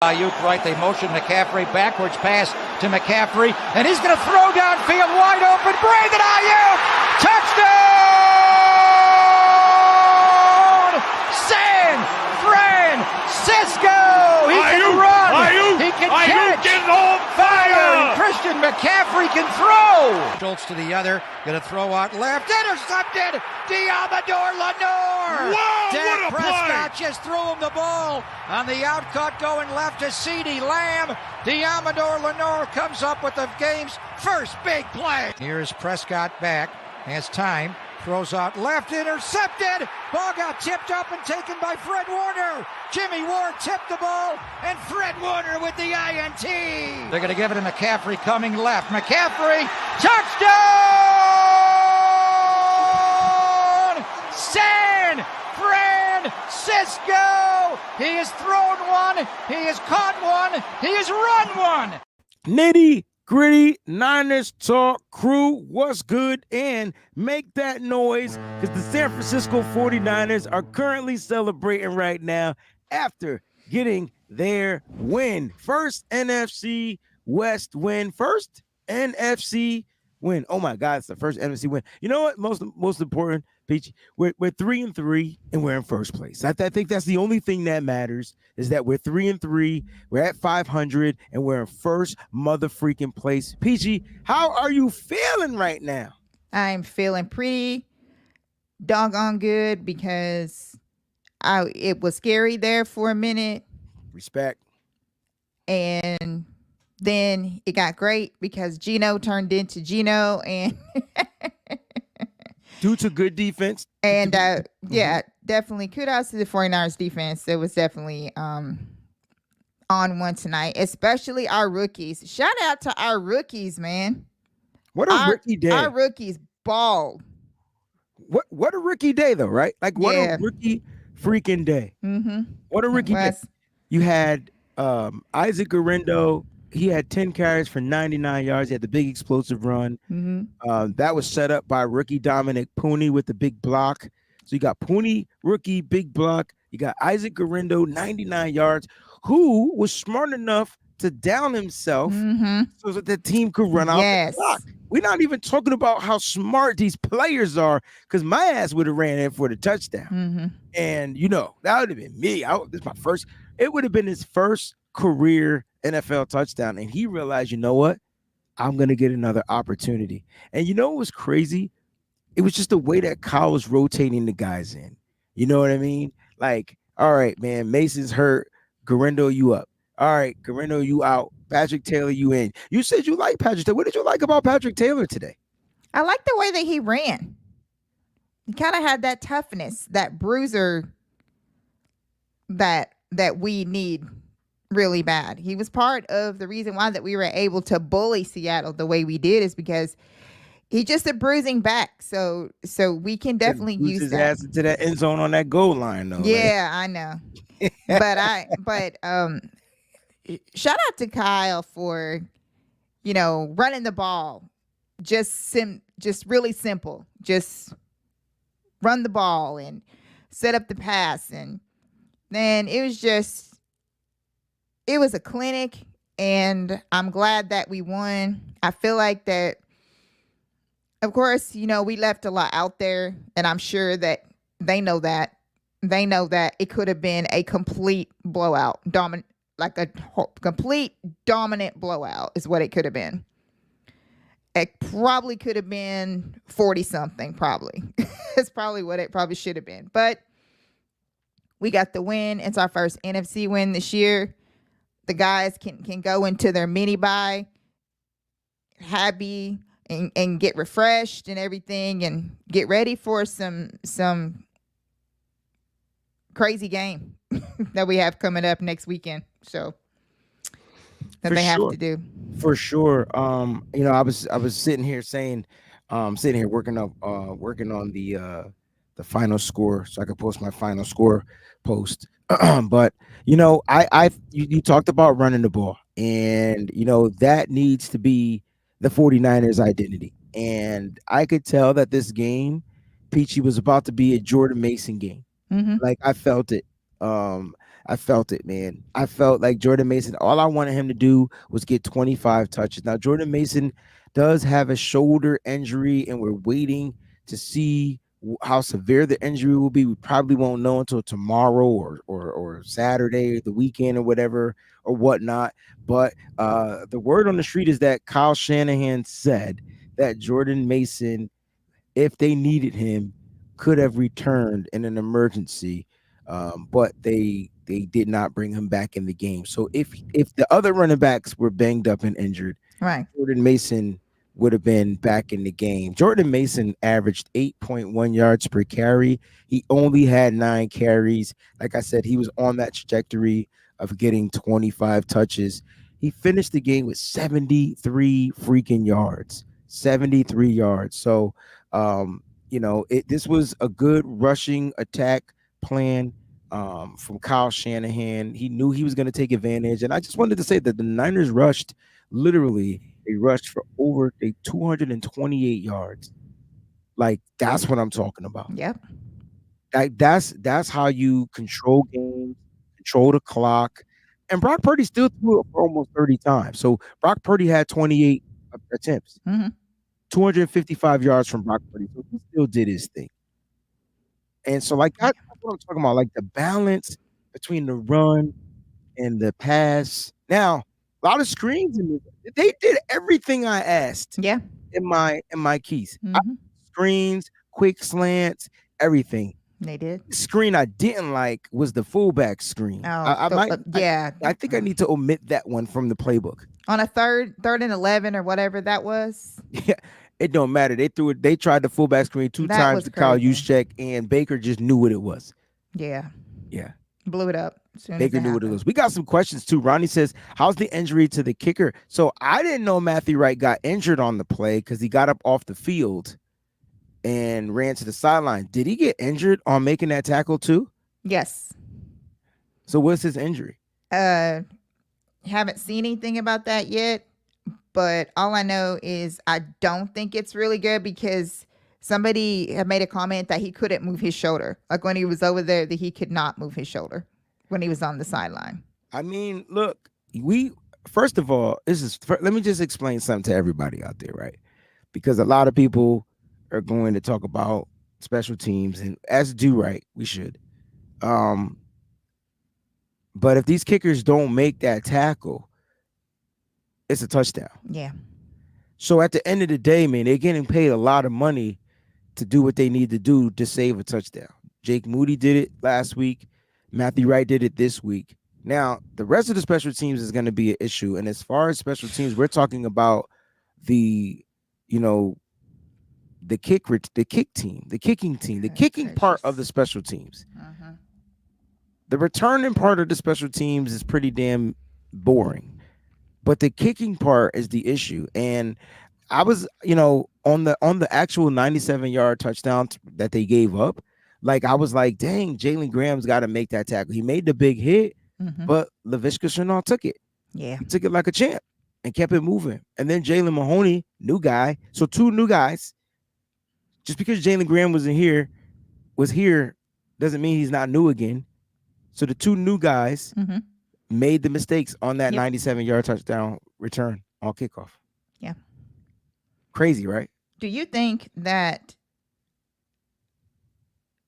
Ayuk right, they motion McCaffrey backwards pass to McCaffrey, and he's going to throw downfield wide open. Brandon Ayuk, touchdown! San Francisco. He can run. He can catch. Getting on fire. Christian McCaffrey can throw. Schultz to the other, going to throw out left, intercepted. Diamador Lenore. Whoa, Dak what a Prescott play. just threw him the ball on the outcut going left to CeeDee Lamb. Diamador Lenore comes up with the game's first big play. Here's Prescott back, has time, throws out left, intercepted. Ball got tipped up and taken by Fred Warner. Jimmy Ward tipped the ball, and Fred Warner with the INT. They're going to give it to McCaffrey coming left. McCaffrey, touchdown! San Francisco! He has thrown one, he has caught one, he has run one. Nitty gritty Niners Talk crew, what's good? And make that noise because the San Francisco 49ers are currently celebrating right now after getting their win. First NFC West win. First NFC win. Oh my God, it's the first NFC win. You know what? Most important, Peachy, we're 3-3 and we're in first place. I think that's the only thing that matters is that we're 3-3. We're at 500 and we're in first mother freaking place. Peachy, how are you feeling right now? I'm feeling pretty doggone good because it was scary there for a minute. Respect. And then it got great because Gino turned into Gino and due to good defense. And yeah, definitely kudos to the 49ers defense. It was definitely on one tonight, especially our rookies. Shout out to our rookies, man. What a rookie day. Our rookies balled. What a rookie day though, right? Like what a rookie freaking day. Mm-hmm. What a rookie day. You had Isaac Guerrero. He had 10 carries for 99 yards. He had the big explosive run. Mm-hmm. That was set up by rookie Dominic Puni with the big block. So you got Puni, rookie, big block. You got Isaac Guerrero, 99 yards, who was smart enough to down himself so that the team could run out the clock. We're not even talking about how smart these players are because my ass would have ran in for the touchdown. And, you know, that would have been me. This is my first. It would have been his first career NFL touchdown. And he realized, you know what? I'm going to get another opportunity. And you know what was crazy? It was just the way that Kyle was rotating the guys in. You know what I mean? Like, all right, man, Mason's hurt. Guerrero, you up. All right, Guerrero, you out. Patrick Taylor, you in. You said you like Patrick Taylor. What did you like about Patrick Taylor today? I like the way that he ran. He kind of had that toughness, that bruiser that we need really bad. He was part of the reason why that we were able to bully Seattle the way we did is because he's just a bruising back. So we can definitely use his that. Ass into that end zone on that goal line though. Yeah, right? I know. but shout out to Kyle for, you know, running the ball. Just really simple. Just run the ball and set up the pass. And then it was a clinic, and I'm glad that we won. I feel like that, of course, you know, we left a lot out there, and I'm sure that they know that. They know that it could have been a complete blowout, complete dominant blowout is what it could have been. It probably could have been 40-something, probably. It's probably what it probably should have been. But we got the win. It's our first NFC win this year. The guys can go into their mini bye happy and get refreshed and everything and get ready for some crazy game that we have coming up next weekend. So that they have to do. For sure. You know, I was sitting here saying, working on the final score so I could post my final score post. But you know, you talked about running the ball, and you know that needs to be the 49ers identity. And I could tell that this game, Peachy, was about to be a Jordan Mason game. Like I felt it. I felt it, man. I felt like Jordan Mason, all I wanted him to do was get 25 touches. Now, Jordan Mason does have a shoulder injury, and we're waiting to see how severe the injury will be. We probably won't know until tomorrow or Saturday, the weekend or whatever or whatnot. But the word on the street is that Kyle Shanahan said that Jordan Mason, if they needed him, could have returned in an emergency, but they did not bring him back in the game. So if the other running backs were banged up and injured, Right. Jordan Mason would have been back in the game. Jordan Mason averaged 8.1 yards per carry. He only had 9 carries. Like I said, he was on that trajectory of getting 25 touches. He finished the game with 73 freaking yards. 73 yards. So, this was a good rushing attack plan from Kyle Shanahan. He knew he was going to take advantage. And I just wanted to say that the Niners rushed, literally, they rushed for over 228 yards. Like, that's what I'm talking about. Yep. Like, that's how you control games, control the clock. And Brock Purdy still threw it for almost 30 times. So Brock Purdy had 28 attempts. 255 yards from Brock Purdy. So he still did his thing. And so, like, that's what I'm talking about. Like, the balance between the run and the pass. Now, a lot of screens in this. They did everything I asked. Yeah. In my keys. Screens, quick slants, everything. They did. The screen I didn't like was the fullback screen. Oh, I think I need to omit that one from the playbook. On a third and 11 or whatever that was. Yeah, it don't matter. They threw it. They tried the fullback screen 2 times to Kyle Juszczyk, and Baker just knew what it was. Yeah. Yeah. Blew it up. Baker knew what it was. We got some questions too. Ronnie says, how's the injury to the kicker? So I didn't know Matthew Wright got injured on the play because he got up off the field and ran to the sideline. Did he get injured on making that tackle too? Yes. So what's his injury? Haven't seen anything about that yet, but all I know is I don't think it's really good because somebody had made a comment that he couldn't move his shoulder. Like when he was over there, that he could not move his shoulder when he was on the sideline. I mean, look, first of all, let me just explain something to everybody out there, right? Because a lot of people are going to talk about special teams, and as do right, we should. But if these kickers don't make that tackle, it's a touchdown. Yeah. So at the end of the day, man, they're getting paid a lot of money to do what they need to do to save a touchdown. Jake Moody did it last week. Matthew Wright did it this week. Now, the rest of the special teams is going to be an issue. And as far as special teams, we're talking about the kicking part of the special teams. The returning part of the special teams is pretty damn boring, but the kicking part is the issue. And I was, on the actual 97-yard touchdown that they gave up, like I was like, dang, Jalen Graham's got to make that tackle. He made the big hit, but Laviska Shenault took it. Yeah, he took it like a champ and kept it moving. And then Jalen Mahoney, new guy, so 2 new guys. Just because Jalen Graham was here doesn't mean he's not new again. So the 2 new guys made the mistakes on that 97-yard touchdown return on kickoff. Yeah. Crazy, right? Do you think that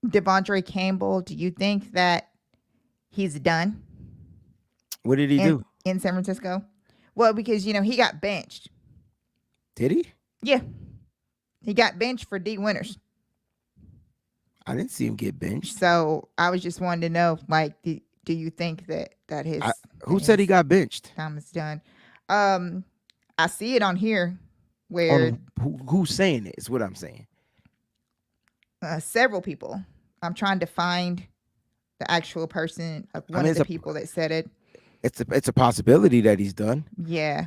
Devondre Campbell, do you think that he's done? What did he do? In San Francisco? Well, because, he got benched. Did he? Yeah. He got benched for D. Winters. I didn't see him get benched. So I was just wanting to know, like, do you think that his who said he got benched? Time is done. I see it on here where who's saying it is what I'm saying. Several people. I'm trying to find the actual person of one of the people that said it. It's a possibility that he's done. Yeah.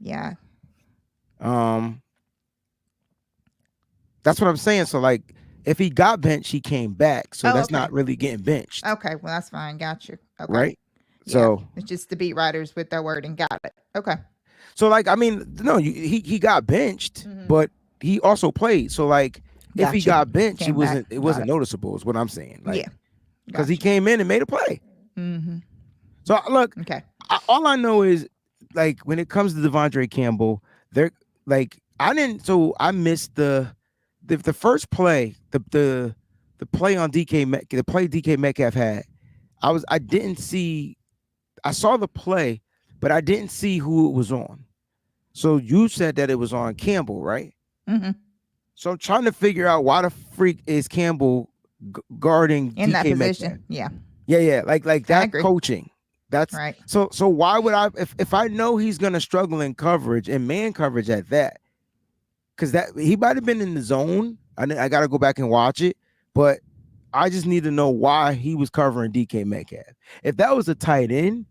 Yeah. That's what I'm saying. So, like, if he got benched, he came back. So that's not really getting benched. Okay, well, that's fine. Got you. Okay. Right? Yeah. So it's just the beat writers with their word and got it. Okay. So, like, I mean, no, he got benched, but he also played. So, like, if he got benched, it wasn't noticeable. Is what I'm saying. Like, because he came in and made a play. Mm-hmm. So look, Okay. All I know is like when it comes to Devondre Campbell, they're like I missed the first play, the play on the play DK Metcalf had. I saw the play, but I didn't see who it was on. So you said that it was on Campbell, right? Mm-hmm. So I'm trying to figure out why the freak is Campbell guarding In DK that position. Metcalf. Yeah. Yeah. Like that coaching. That's right. So why would I if I know he's gonna struggle in coverage and man coverage at that? Because that he might have been in the zone. I gotta go back and watch it, but I just need to know why he was covering DK Metcalf. If that was a tight end,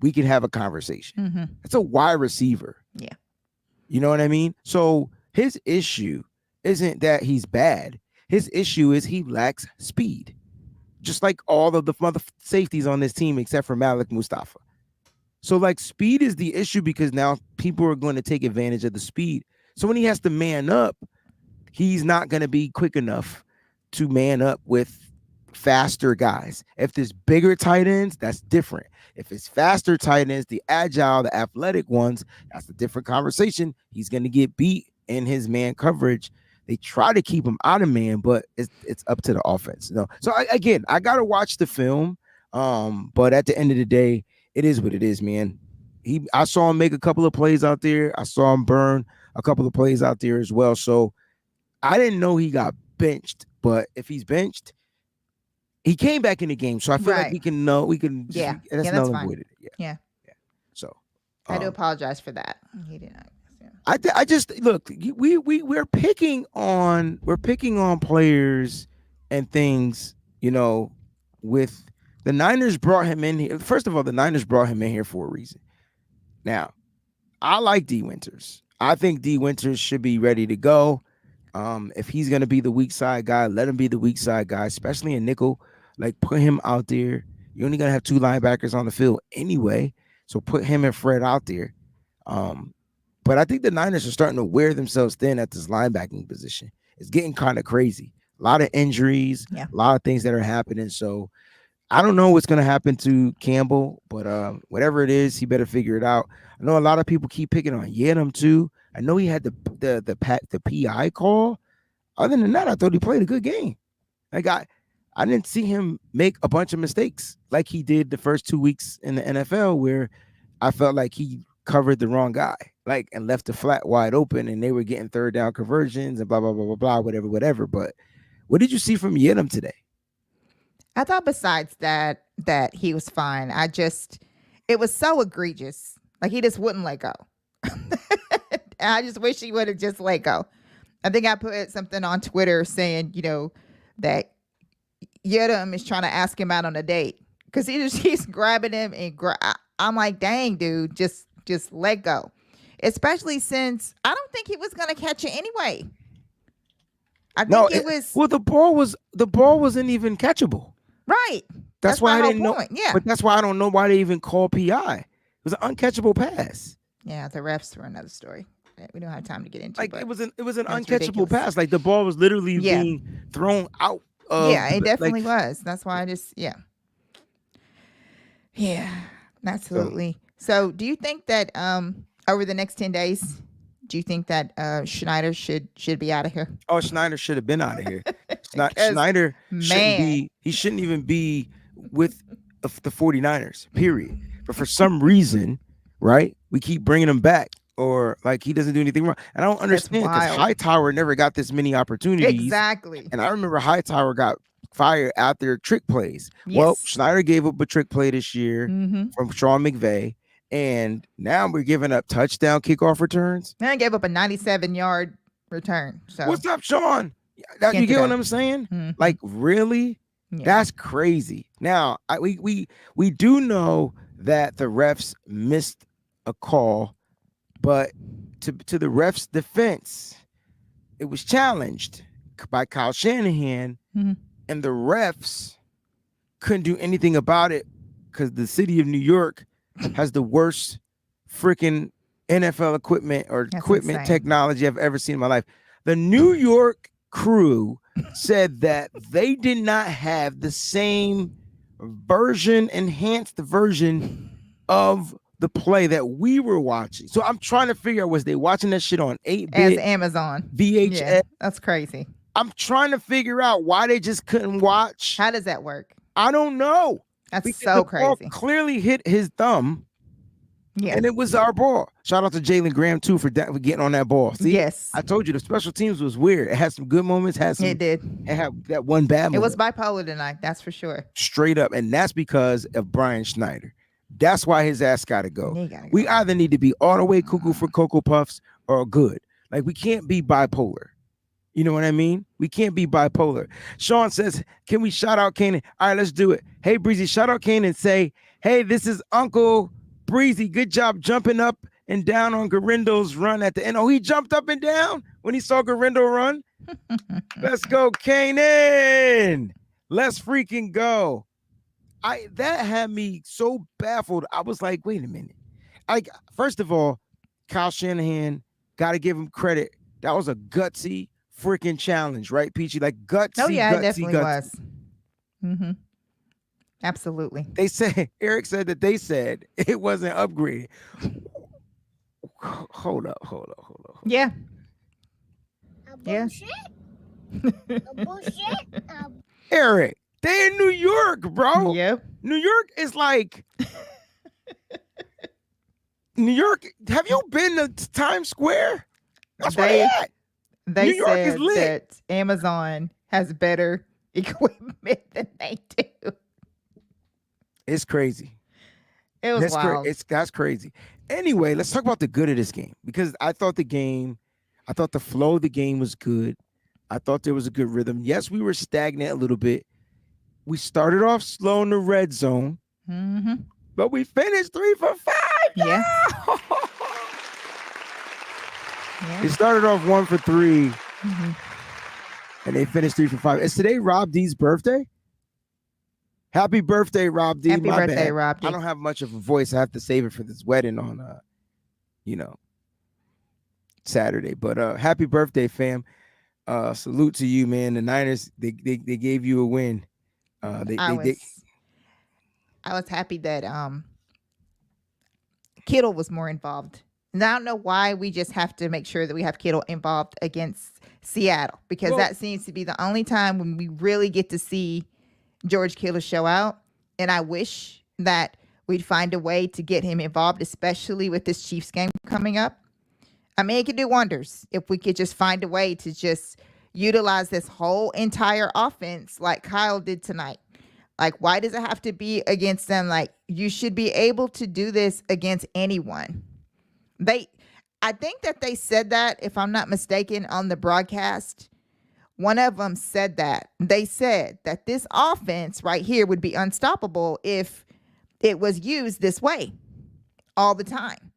we could have a conversation. Mm-hmm. It's a wide receiver. Yeah. You know what I mean? So his issue isn't that he's bad. His issue is he lacks speed. Just like all of the mother safeties on this team except for Malik Mustafa. So like speed is the issue because now people are going to take advantage of the speed. So when he has to man up, he's not going to be quick enough to man up with faster guys. If there's bigger tight ends, that's different. If it's faster tight ends, the agile, the athletic ones, that's a different conversation. He's going to get beat in his man coverage. They try to keep him out of man, but it's up to the offense. So I got to watch the film. But at the end of the day, it is what it is, man. I saw him make a couple of plays out there. I saw him burn a couple of plays out there as well. So I didn't know he got benched, but if he's benched, he came back in the game. So I feel like we can know. Yeah, that's fine. avoided it. Yeah. So I do apologize for that. He did not. I just look. We're picking on players and things. With the Niners brought him in here. First of all, the Niners brought him in here for a reason. Now, I like D. Winters. I think D. Winters should be ready to go. If he's gonna be the weak side guy, let him be the weak side guy, especially in nickel. Like put him out there. You're only gonna have 2 linebackers on the field anyway, so put him and Fred out there. But I think the Niners are starting to wear themselves thin at this linebacking position. It's getting kind of crazy. A lot of injuries, a lot of things that are happening. So I don't know what's going to happen to Campbell, but whatever it is, he better figure it out. I know a lot of people keep picking on Yedem too. I know he had the PI call. Other than that, I thought he played a good game. Like I didn't see him make a bunch of mistakes like he did the first 2 weeks in the NFL, where I felt like he covered the wrong guy, and left the flat wide open, and they were getting 3rd down conversions and blah blah blah blah blah, whatever. But what did you see from Yedem today? I thought besides that he was fine. It was so egregious. Like he just wouldn't let go. I just wish he would have just let go. I think I put something on Twitter saying, that Yedem is trying to ask him out on a date because he's grabbing him and I'm like, dang, dude, just let go. Especially since I don't think he was going to catch it anyway. I think it was. Well, the ball wasn't even catchable. Right. That's why I didn't know. Yeah. But that's why I don't know why they even call PI. It was an uncatchable pass. Yeah, the refs were another story. We don't have time to get into. It was an uncatchable ridiculous. pass. Like the ball was literally being thrown out. It definitely was. That's why I just absolutely. So, do you think that over the next 10 days, do you think that Schneider should be out of here? Oh, Schneider should have been out of here. Schneider shouldn't even be with the 49ers, period. But for some reason, right, we keep bringing him back, or like he doesn't do anything wrong. And I don't understand because Hightower never got this many opportunities. Exactly. And I remember Hightower got fired after trick plays. Yes. Well, Schneider gave up a trick play this year from Sean McVay. And now we're giving up touchdown kickoff returns. And I gave up a 97-yard return. So what's up, Sean? You get what I'm saying? Mm-hmm. Like, really? Yeah. That's crazy. Now, we do know that the refs missed a call, but to the refs' defense, it was challenged by Kyle Shanahan, and the refs couldn't do anything about it because the city of New York has the worst freaking NFL equipment technology I've ever seen in my life. The New York crew said that they did not have the same enhanced version of the play that we were watching. So I'm trying to figure out, was they watching that shit on 8-bit? As Amazon. VHS? Yeah, that's crazy. I'm trying to figure out why they just couldn't watch. How does that work? I don't know. That's Because so the ball crazy. clearly hit his thumb. Yeah. And it was our ball. Shout out to Jalen Graham too for getting on that ball. See, yes. I told you the special teams was weird. It had some good moments. It did. It had that one bad moment. It was bipolar tonight. That's for sure. Straight up. And that's because of Brian Schneider. That's why his ass got to go. We either need to be all the way cuckoo for Cocoa Puffs or good. Like, we can't be bipolar. You know what I mean? We can't be bipolar. Sean says, can we shout out Kanan? All right, let's do it. Hey, Breezy, shout out Kanan and say, hey, this is Uncle Breezy. Good job jumping up and down on Garindo's run at the end. Oh, he jumped up and down when he saw Garindo run. Let's go, Kanan. Let's freaking go. That had me so baffled. I was like, wait a minute. First of all, Kyle Shanahan, got to give him credit. That was a gutsy freaking challenge, right, Peachy? Like, gutsy. Oh, yeah, it definitely gutsy. was. Mm-hmm. Absolutely. They said, Eric said that they said it wasn't upgraded. Hold up. Yeah. Yeah. Bullshit. Eric, they in New York, bro. Yep. New York is like New York. Have you been to Times Square? That's where they at. They New York said is lit. that Amazon has better equipment than they do. It's crazy. It was wild. That's crazy. Anyway, let's talk about the good of this game, because I thought the flow of the game was good. I thought there was a good rhythm. Yes, we were stagnant a little bit. We started off slow in the red zone, but we finished 3 for 5. Yeah. They started off 1 for 3, and they finished 3 for 5. Is today Rob D's birthday? Happy birthday, Rob D. Happy My birthday, bad. Rob D. I don't have much of a voice. I have to save it for this wedding on, Saturday. But happy birthday, fam. Salute to you, man. The Niners, they gave you a win. I was happy that Kittle was more involved. And I don't know why we just have to make sure that we have Kittle involved against Seattle, because that seems to be the only time when we really get to see George Kittle show out. And I wish that we'd find a way to get him involved, especially with this Chiefs game coming up. I mean, it could do wonders if we could just find a way to just utilize this whole entire offense like Kyle did tonight. Like, why does it have to be against them? Like, you should be able to do this against anyone. I think that they said that, if I'm not mistaken, on the broadcast. One of them said that. They said that this offense right here would be unstoppable if it was used this way all the time.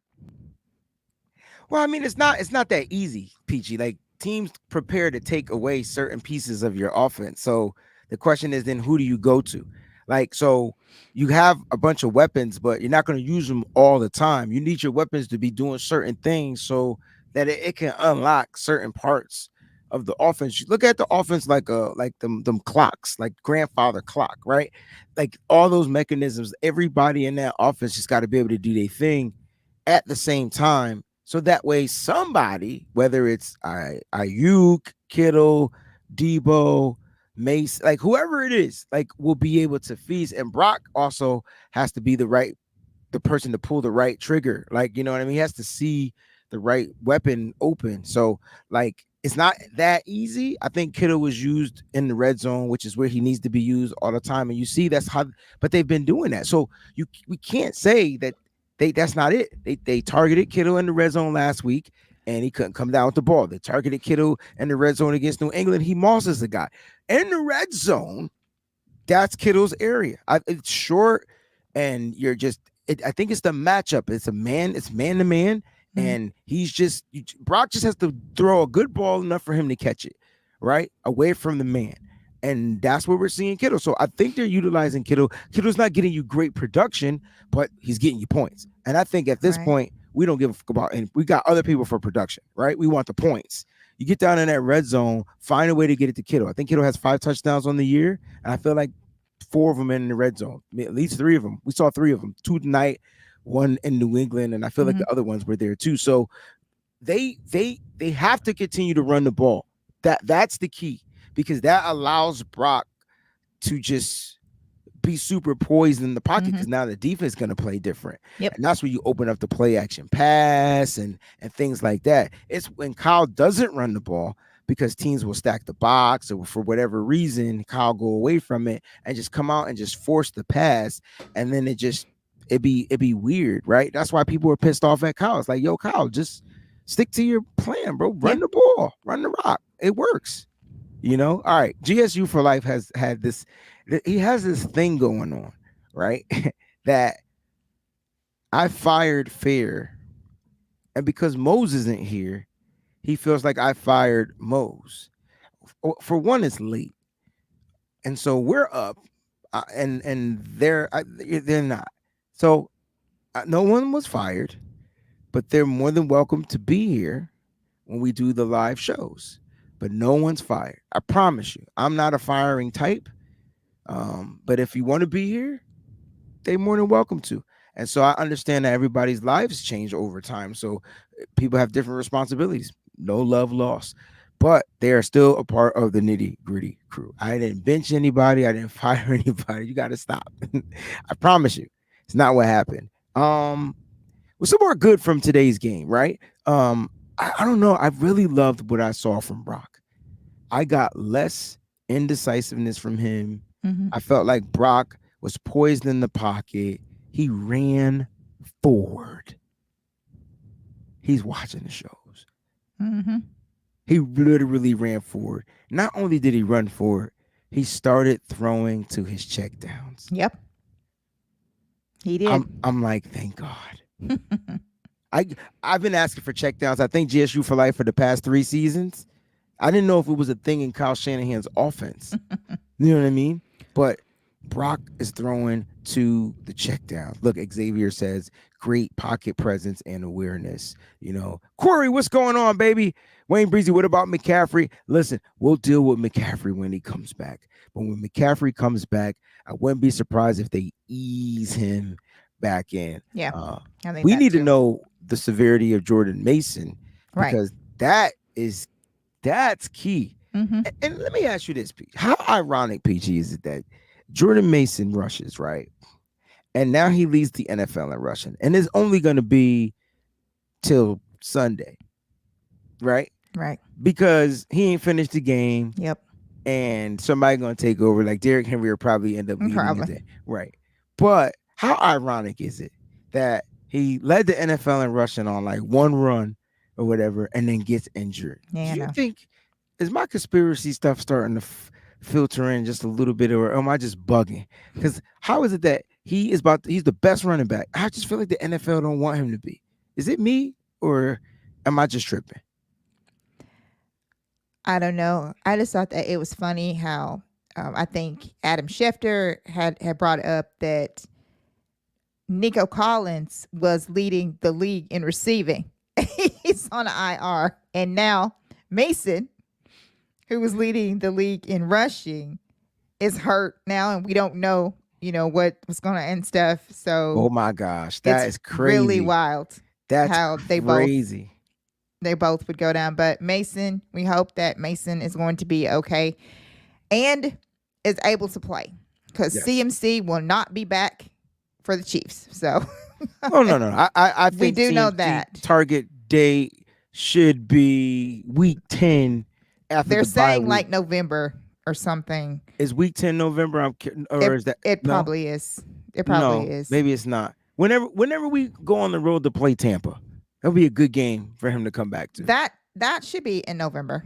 Well, I mean, it's not that easy, Peachy. Like, teams prepare to take away certain pieces of your offense. So the question is, then who do you go to? Like, so you have a bunch of weapons, but you're not going to use them all the time. You need your weapons to be doing certain things so that it can unlock certain parts of the offense. You look at the offense like them clocks, like grandfather clock, right? Like, all those mechanisms, everybody in that offense just got to be able to do their thing at the same time. So that way somebody, whether it's Ayuk, Kittle, Deebo, Mace, like whoever it is, like, will be able to feast. And Brock also has to be the person to pull the right trigger. Like, you know what I mean? He has to see the right weapon open. So, like, it's not that easy. I think Kittle was used in the red zone, which is where he needs to be used all the time. And you see that's how, but they've been doing that. So we can't say that that's not it. They targeted Kittle in the red zone last week, and he couldn't come down with the ball. They targeted Kittle in the red zone against New England. He mosses the guy. In the red zone, that's Kittle's area. It's short, and I think it's the matchup. It's man to man, and Brock just has to throw a good ball enough for him to catch it, right? Away from the man. And that's what we're seeing Kittle. So I think they're utilizing Kittle. Kittle's not getting you great production, but he's getting you points. And I think at this point, we don't give a fuck about, and we got other people for production, right? We want the points. You get down in that red zone, find a way to get it to Kittle. I think Kittle has 5 touchdowns on the year, and I feel like 4 of them in the red zone. I mean, at least 3 of them. We saw 3 of them, 2 tonight, 1 in New England, and I feel like the other ones were there too. So they have to continue to run the ball. That's the key, because that allows Brock to just be super poised in the pocket, because now the defense is going to play different. Yep. And that's where you open up the play action pass and things like that. It's when Kyle doesn't run the ball, because teams will stack the box, or for whatever reason, Kyle go away from it and just come out and just force the pass. And then it'd be weird, right? That's why people were pissed off at Kyle. It's like, yo, Kyle, just stick to your plan, bro. Run the ball, run the rock. It works. All right. GSU for Life has had this. He has this thing going on, right? That I fired Fair, and because Mose isn't here, he feels like I fired Mose. For one, it's late, and so we're up, and they're not. So no one was fired, but they're more than welcome to be here when we do the live shows. But no one's fired. I promise you, I'm not a firing type. But if you want to be here, they're more than welcome to. And so I understand that everybody's lives change over time. So people have different responsibilities. No love lost. But they are still a part of the nitty-gritty crew. I didn't bench anybody. I didn't fire anybody. You got to stop. I promise you. It's not what happened. Well, some more good from today's game, right? I don't know. I really loved what I saw from Brock. I got less indecisiveness from him. I felt like Brock was poised in the pocket. He ran forward. He's watching the shows. He literally ran forward. Not only did he run forward, he started throwing to his checkdowns. Yep. He did. I'm like, thank God. I've been asking for checkdowns. I think GSU for Life for the past 3 seasons. I didn't know if it was a thing in Kyle Shanahan's offense. You know what I mean? But Brock is throwing to the checkdown. Look, Xavier says, great pocket presence and awareness. Corey, what's going on, baby? Wayne Breezy, what about McCaffrey? Listen, we'll deal with McCaffrey when he comes back. But when McCaffrey comes back, I wouldn't be surprised if they ease him back in. Yeah. I think we need to know the severity of Jordan Mason, because that's key. And let me ask you this, Peach. How ironic, PG, is it that Jordan Mason rushes, right? And now he leads the NFL in rushing. And it's only going to be till Sunday, right? Right. Because he ain't finished the game. Yep. And somebody going to take over. Like Derrick Henry will probably end up leading the day. Right. But how ironic is it that he led the NFL in rushing on like one run or whatever, and then gets injured? Yeah, Do you think, is my conspiracy stuff starting to filter in just a little bit, or am I just bugging? Because how is it that he's the best running back? I just feel like the NFL don't want him to be. Is it me, or am I just tripping? I don't know. I just thought that it was funny how I think Adam Schefter had brought up that Nico Collins was leading the league in receiving. He's on IR. And now Mason, who was leading the league in rushing, is hurt now, and we don't know, what was going to end stuff. So, oh my gosh, that is crazy. Really wild. That's how crazy. They both would go down. But Mason, we hope that Mason is going to be okay and is able to play, because CMC will not be back for the Chiefs. So, no. I think we do know CMC that target date should be week 10. After they're saying week. like November or something. Is week 10 November? Is that? It probably is. It probably is. Maybe it's not. Whenever we go on the road to play Tampa, that'll be a good game for him to come back to. That should be in November.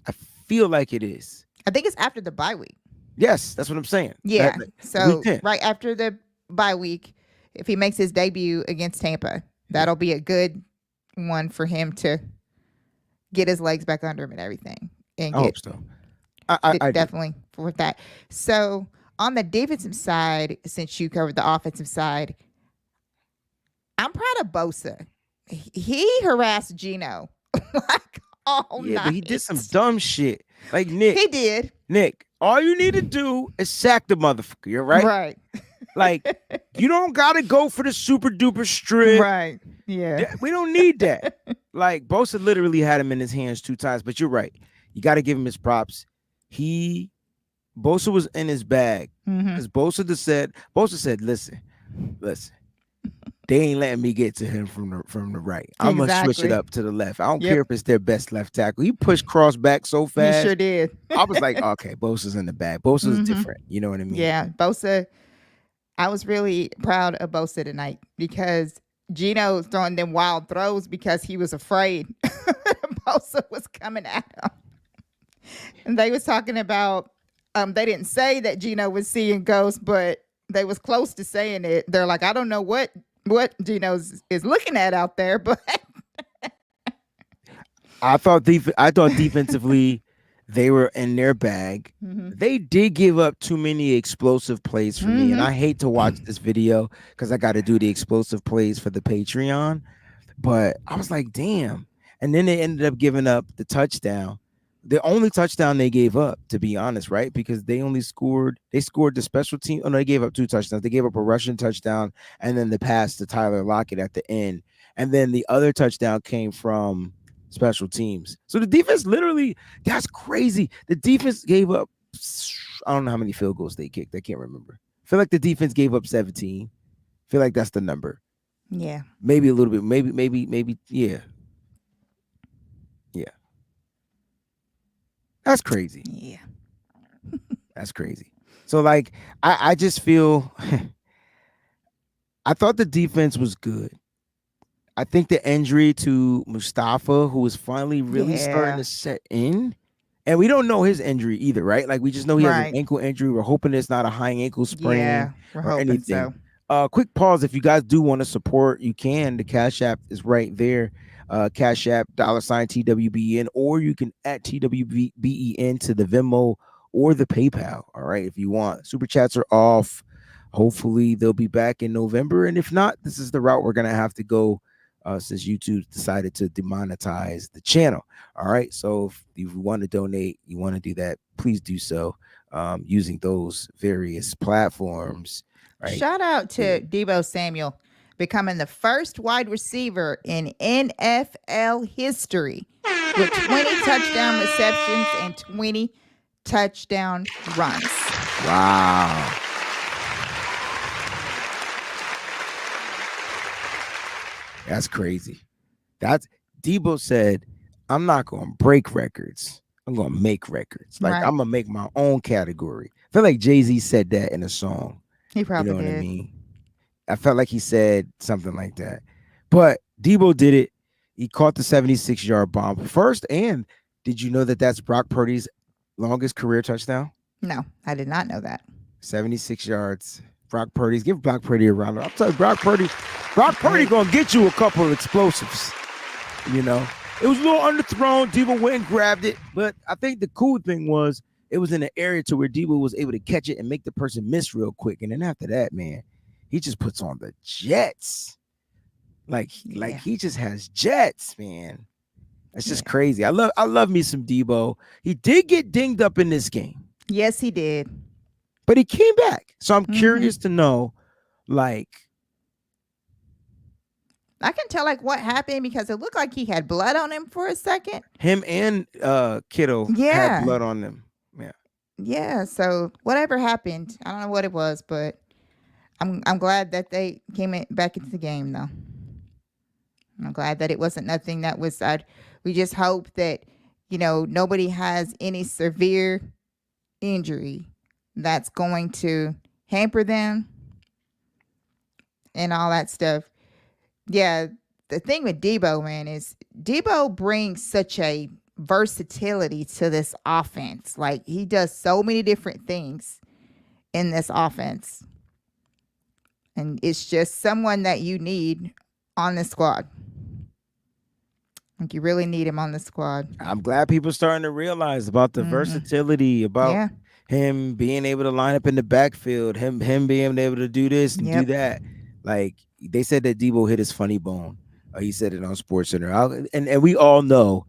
I feel like it is. I think it's after the bye week. Yes, that's what I'm saying. Yeah. So right after the bye week, if he makes his debut against Tampa, that'll be a good one for him to get his legs back under him and everything. And I hope so. I definitely for that. So on the defensive side, since you covered the offensive side, I'm proud of Bosa. He harassed Geno like all Yeah, night. but he did some dumb shit. Like Nick. He did. Nick, all you need to do is sack the motherfucker. You're right. Right. Like, you don't gotta go for the super duper strip. Right. Yeah. We don't need that. Like, Bosa literally had him in his hands 2 times, but you're right. You got to give him his props. Bosa was in his bag because Bosa said, listen, they ain't letting me get to him from the right. I'm gonna switch it up to the left. I don't care if it's their best left tackle. He pushed cross back so fast. He sure did. I was like, okay, Bosa's in the bag. Bosa's different. You know what I mean? Yeah, Bosa. I was really proud of Bosa tonight because Gino throwing them wild throws because he was afraid Bosa was coming at him. And they was talking about, they didn't say that Gino was seeing ghosts, but they was close to saying it. They're like, I don't know what Gino is looking at out there, but I thought defensively they were in their bag. They did give up too many explosive plays for me, and I hate to watch this video because I got to do the explosive plays for the Patreon. But I was like, damn. And then they ended up giving up the touchdown. The only touchdown they gave up, to be honest, right? Because they scored the special team. Oh, no, they gave up 2 touchdowns. They gave up a rushing touchdown and then the pass to Tyler Lockett at the end. And then the other touchdown came from special teams. So the defense literally, that's crazy. The defense gave up, I don't know how many field goals they kicked. I can't remember. I feel like the defense gave up 17. I feel like that's the number. Yeah. Maybe a little bit. Maybe. Yeah. Yeah. That's crazy. Yeah. That's crazy. So, like, I just feel I thought the defense was good. I think the injury to Mustafa, who was finally really starting to set in, and we don't know his injury either, right? Like, we just know he has an ankle injury. We're hoping it's not a high ankle sprain or anything. So. Quick pause. If you guys do want to support, you can. The Cash App is right there. Cash App, $TWBN, or you can at TWBEN to the Venmo or the PayPal. All right, if you want. Super chats are off. Hopefully they'll be back in November. And if not, this is the route we're going to have to go since YouTube decided to demonetize the channel. All right, so if you want to donate, you want to do that, please do so using those various platforms. Right? Shout out to Deebo Samuel, becoming the first wide receiver in NFL history with 20 touchdown receptions and 20 touchdown runs. Wow. That's crazy. That's Deebo said, I'm not going to break records. I'm going to make records. Like, I'm going to make my own category. I feel like Jay-Z said that in a song. He probably did. What I mean? I felt like he said something like that. But Deebo did it. He caught the 76-yard bomb first. And did you know that that's Brock Purdy's longest career touchdown? No, I did not know that. 76 yards. Brock Purdy's. Give Brock Purdy a round. I'll tell you, Brock Purdy going to get you a couple of explosives. You know, it was a little underthrown. Deebo went and grabbed it. But I think the cool thing was it was in an area to where Deebo was able to catch it and make the person miss real quick. And then after that, man, he just puts on the jets. Like he just has jets, man. That's just crazy. I love me some Deebo. He did get dinged up in this game. Yes, he did. But he came back. So I'm curious to know, like, I can tell like what happened because it looked like he had blood on him for a second. Him and Kittle had blood on them. Yeah. Yeah. So whatever happened, I don't know what it was, but I'm glad that they came back into the game though. I'm glad that it wasn't nothing that was we just hope that, you know, nobody has any severe injury that's going to hamper them and all that stuff. Yeah, the thing with Deebo, man, is Deebo brings such a versatility to this offense. Like, he does so many different things in this offense. And it's just someone that you need on the squad. Like, you really need him on the squad. I'm glad people are starting to realize about the versatility, about him being able to line up in the backfield, him being able to do this and do that. Like, they said that Deebo hit his funny bone. He said it on SportsCenter. And we all know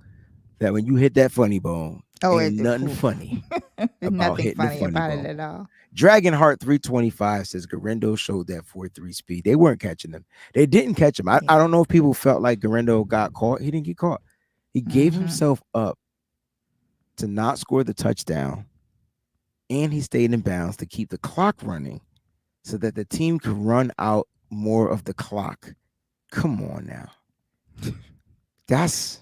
that when you hit that funny bone, ain't nothing oof. funny There's about nothing hitting the funny funny about bone. it at all. Dragonheart 325 says Garendo showed that 4.3 speed. They weren't catching him. They didn't catch him. I don't know if people felt like Garendo got caught. He didn't get caught. He gave himself up to not score the touchdown, and he stayed in bounds to keep the clock running so that the team could run out more of the clock. Come on now. That's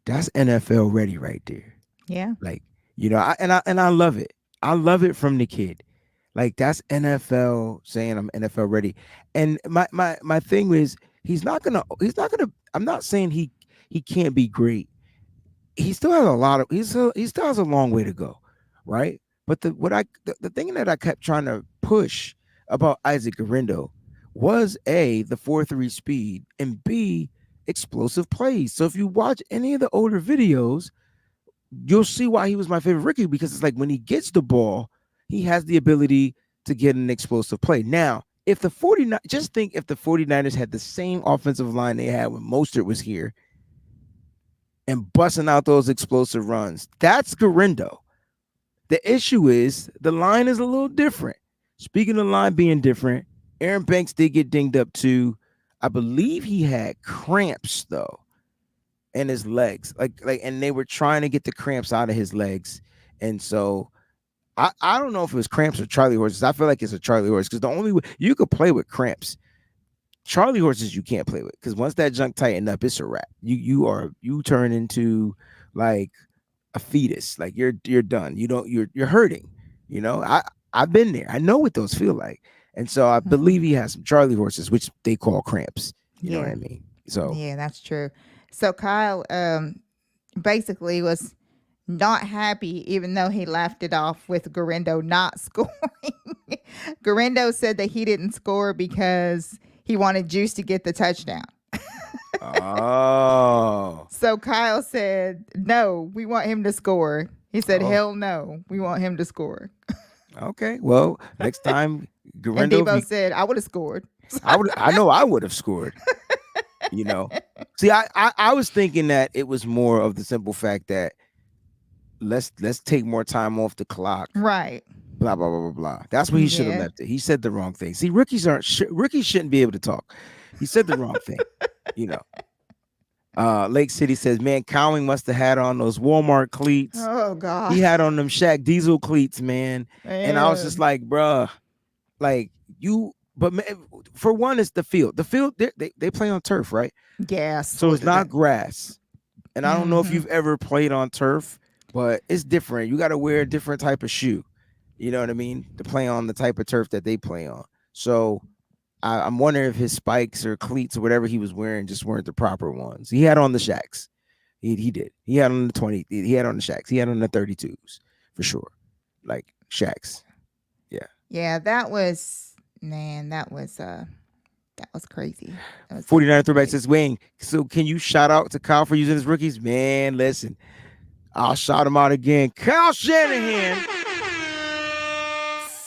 NFL ready right there. Yeah. Like, you know, I love it. I love it from the kid. Like, that's NFL saying I'm NFL ready. And my thing is he's not gonna I'm not saying he can't be great. He still has he still has a long way to go, right? But the thing that I kept trying to push about Isaac Garendo was A, the 4.3 speed, and B, explosive plays. So if you watch any of the older videos, you'll see why he was my favorite rookie, because it's like when he gets the ball, he has the ability to get an explosive play. Now, if the 49ers had the same offensive line they had when Mostert was here and busting out those explosive runs, that's Garendo. The issue is the line is a little different. Speaking of the line being different, Aaron Banks did get dinged up too. I believe he had cramps though in his legs, and they were trying to get the cramps out of his legs, and so I don't know if it was cramps or Charlie horses. I feel like it's a Charlie horse, because the only way you could play with cramps, Charlie horses you can't play with, because once that junk tighten up, it's a wrap. You turn into like a fetus. Like you're done. You're hurting. You know, I've been there. I know what those feel like. And so I believe he has some Charlie horses, which they call cramps. You know what I mean? So yeah, that's true. So Kyle basically was not happy, even though he laughed it off with Garendo not scoring. Garendo said that he didn't score because he wanted Juice to get the touchdown. Oh. So Kyle said, no, we want him to score. He said, hell no, we want him to score. Okay. Well, next time Garendo, and Deebo said, I would have scored. I know I would have scored. You know. See, I was thinking that it was more of the simple fact that let's take more time off the clock. Right. Blah blah blah blah blah. That's where he should have left it. He said the wrong thing. See, rookies shouldn't be able to talk. He said the wrong thing. You know. Lake City says, man, Cowling must have had on those Walmart cleats. Oh God. He had on them Shaq Diesel cleats, man. And I was just like, bruh, like but man, for one, it's the field. The field, they play on turf, right? Yes. So it's not grass. And I don't know if you've ever played on turf, but it's different. You got to wear a different type of shoe. You know what I mean? To play on the type of turf that they play on. So I'm wondering if his spikes or cleats or whatever he was wearing just weren't the proper ones. He had on the Shaqs. He did. He had on the 20. He had on the Shaqs. He had on the 32s for sure. Like Shaqs. Yeah. Yeah, that was crazy. 49 throwback says, Wayne, so can you shout out to Kyle for using his rookies? Man, listen, I'll shout him out again. Kyle Shanahan.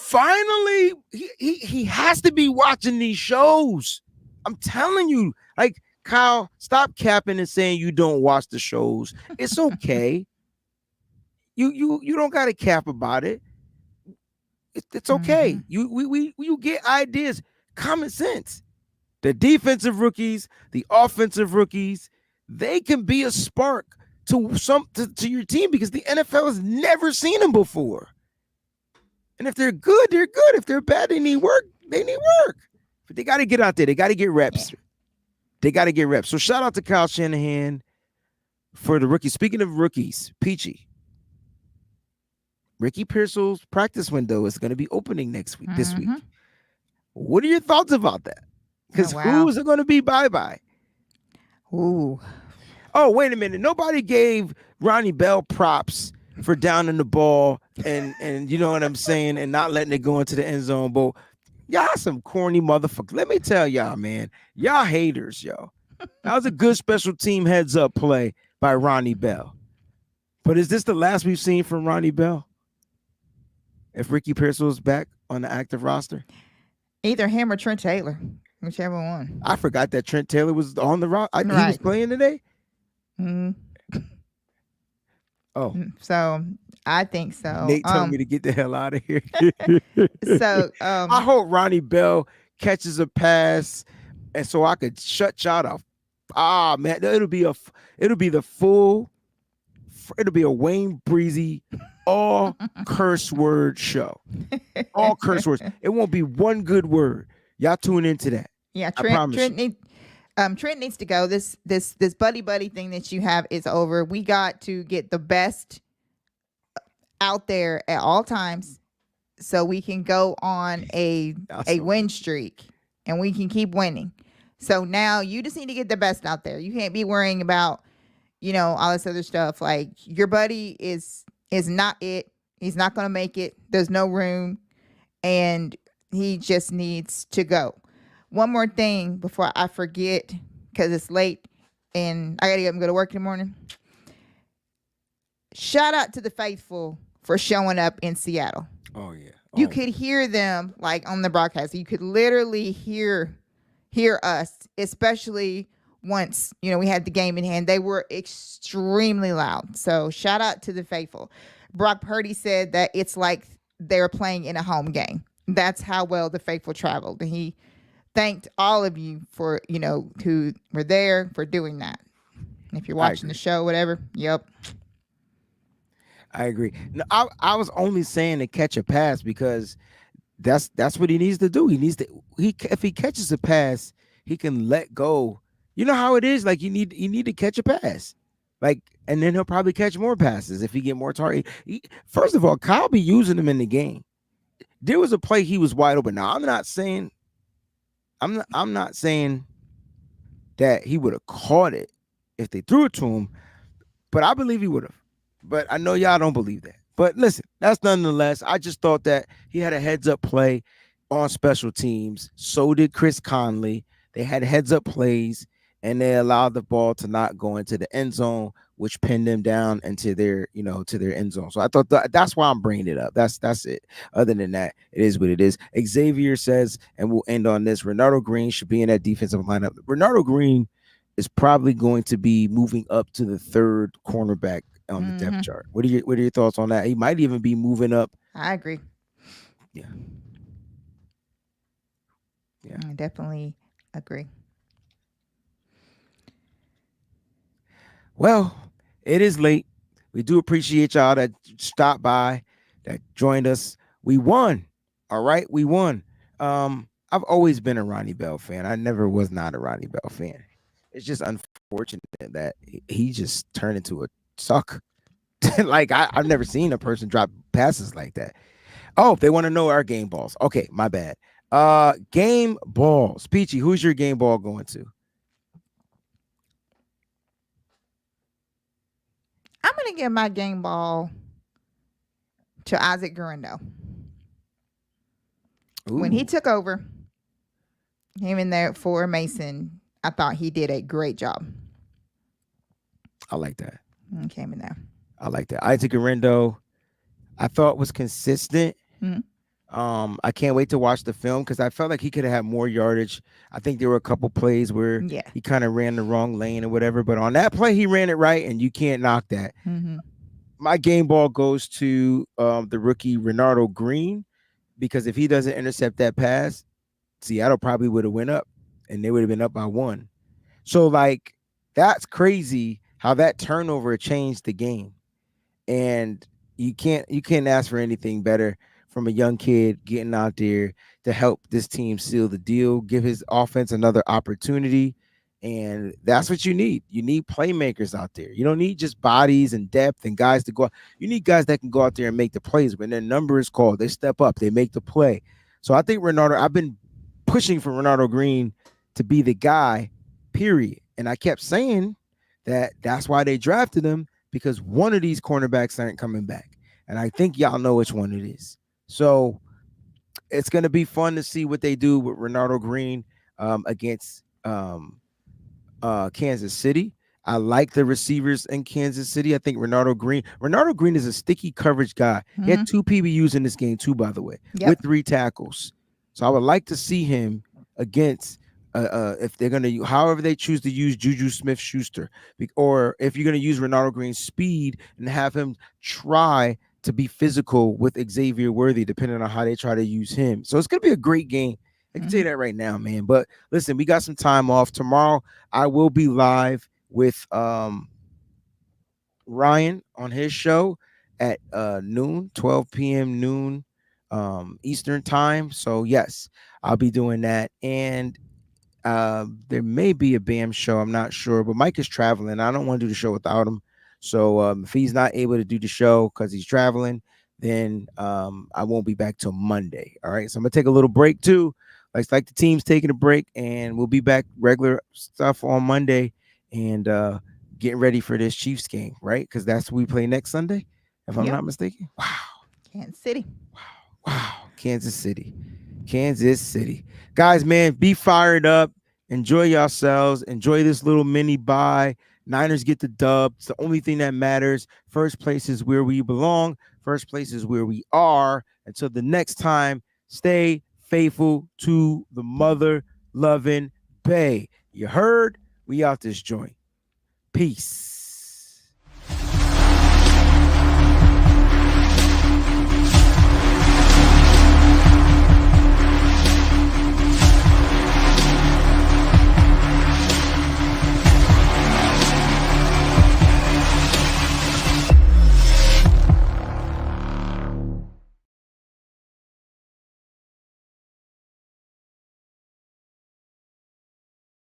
Finally, he has to be watching these shows. I'm telling you, like, Kyle, stop capping and saying you don't watch the shows. It's okay. You don't got to cap about it. It's okay. You get ideas, common sense. The defensive rookies, the offensive rookies, they can be a spark to your team, because the NFL has never seen them before. And if they're good, they're good. If they're bad, they need work. They need work. But they got to get out there. They got to get reps. They got to get reps. So shout out to Kyle Shanahan for the rookies. Speaking of rookies, Peachy, Ricky Pearsall's practice window is going to be opening this week. What are your thoughts about that? Because who is it going to be bye-bye? Ooh. Oh, wait a minute. Nobody gave Ronnie Bell props for downing the ball and you know what I'm saying, and not letting it go into the end zone. But y'all some corny motherfuckers. Let me tell y'all, man. Y'all haters, yo. That was a good special team heads-up play by Ronnie Bell. But is this the last we've seen from Ronnie Bell? If Ricky Pearsall's back on the active roster? Either him or Trent Taylor. Whichever one. I forgot that Trent Taylor was on the rock. He was Right. playing today. Mhm. Oh, So I think so. Nate told me to get the hell out of here. So I hope Ronnie Bell catches a pass, and so I could shut y'all off. Ah, man, it'll be a Wayne Breezy all curse word show. All curse words. It won't be one good word. Y'all tune into that. yeah, I promise Trent needs to go. This buddy thing that you have is over. We got to get the best out there at all times so we can go on a win streak and we can keep winning. So now you just need to get the best out there. You can't be worrying about, all this other stuff. Like, your buddy is not it. He's not going to make it. There's no room, and he just needs to go. One more thing before I forget, because it's late and I got to get up and go to work in the morning. Shout out to the faithful for showing up in Seattle. Oh, yeah. You could hear them like on the broadcast. You could literally hear us, especially once, we had the game in hand. They were extremely loud. So shout out to the faithful. Brock Purdy said that it's like they're playing in a home game. That's how well the faithful traveled. And he thanked all of you for, who were there for doing that. If you're watching the show, whatever. Yep. I agree. No, I was only saying to catch a pass because that's what he needs to do. If he catches a pass, he can let go. You know how it is. Like, you need to catch a pass, like, and then he'll probably catch more passes if he get more target. First of all, Kyle be using him in the game. There was a play he was wide open. Now I'm not saying that he would have caught it if they threw it to him, but I believe he would have. But I know y'all don't believe that. But listen, that's nonetheless. I just thought that he had a heads-up play on special teams. So did Chris Conley. They had heads-up plays, and they allowed the ball to not go into the end zone, which pinned them down into their, to their end zone. So I thought that's why I'm bringing it up. That's it. Other than that, it is what it is. Xavier says, and we'll end on this, Renardo Green should be in that defensive lineup. Renardo Green is probably going to be moving up to the third cornerback on the depth chart. What are your thoughts on that? He might even be moving up. I agree. Yeah. I definitely agree. Well, it is late. We do appreciate y'all that stopped by, that joined us. We won. All right, we won. I've always been a Ronnie Bell fan. I never was not a Ronnie Bell fan. It's just unfortunate that he just turned into a suck. Like, I've never seen a person drop passes like that. Oh, they want to know our game balls. Okay, my bad. Game balls. Peachy, who's your game ball going to? I'm going to give my game ball to Isaac Guerrero. When he took over, him in there for Mason, I thought he did a great job. I like that. And came in there. I like that. Isaac Guerrero, I thought was consistent. Mm-hmm. I can't wait to watch the film because I felt like he could have had more yardage. I think there were a couple plays where he kind of ran the wrong lane or whatever, but on that play, he ran it right, and you can't knock that. Mm-hmm. My game ball goes to the rookie Renardo Green, because if he doesn't intercept that pass, Seattle probably would have went up, and they would have been up by 1. So, like, that's crazy how that turnover changed the game. And you can't ask for anything better from a young kid getting out there to help this team seal the deal, give his offense another opportunity. And that's what you need. You need playmakers out there. You don't need just bodies and depth and guys to go out. You need guys that can go out there and make the plays. When their number is called, they step up, they make the play. So I think I've been pushing for Renardo Green to be the guy, period. And I kept saying that's why they drafted him, because one of these cornerbacks aren't coming back. And I think y'all know which one it is. So it's going to be fun to see what they do with Renardo Green against Kansas City. I like the receivers in Kansas City. I think Renardo Green is a sticky coverage guy. Mm-hmm. He had 2 PBUs in this game too, by the way, with 3 tackles. So I would like to see him against if they're gonna, however they choose to use Juju Smith-Schuster, or if you're gonna use Ronaldo Green's speed and have him try to be physical with Xavier Worthy, depending on how they try to use him. So it's gonna be a great game. I can tell you that right now, man. But listen, we got some time off tomorrow. I will be live with Ryan on his show at noon, 12 p.m. noon Eastern time. So yes, I'll be doing that. And there may be a BAM show, I'm not sure, but Mike is traveling. I don't want to do the show without him. So if he's not able to do the show because he's traveling, then I won't be back till Monday. All right. So I'm gonna take a little break too. Like the team's taking a break, and we'll be back regular stuff on Monday and getting ready for this Chiefs game, right? Because that's what we play next Sunday, if I'm not mistaken. Wow. Kansas City. Wow. Kansas City. Guys, man, be fired up. Enjoy yourselves. Enjoy this little mini bye. Niners get the dub. It's the only thing that matters. First place is where we belong. First place is where we are. Until the next time, stay faithful to the mother-loving Bay. You heard? We out this joint. Peace.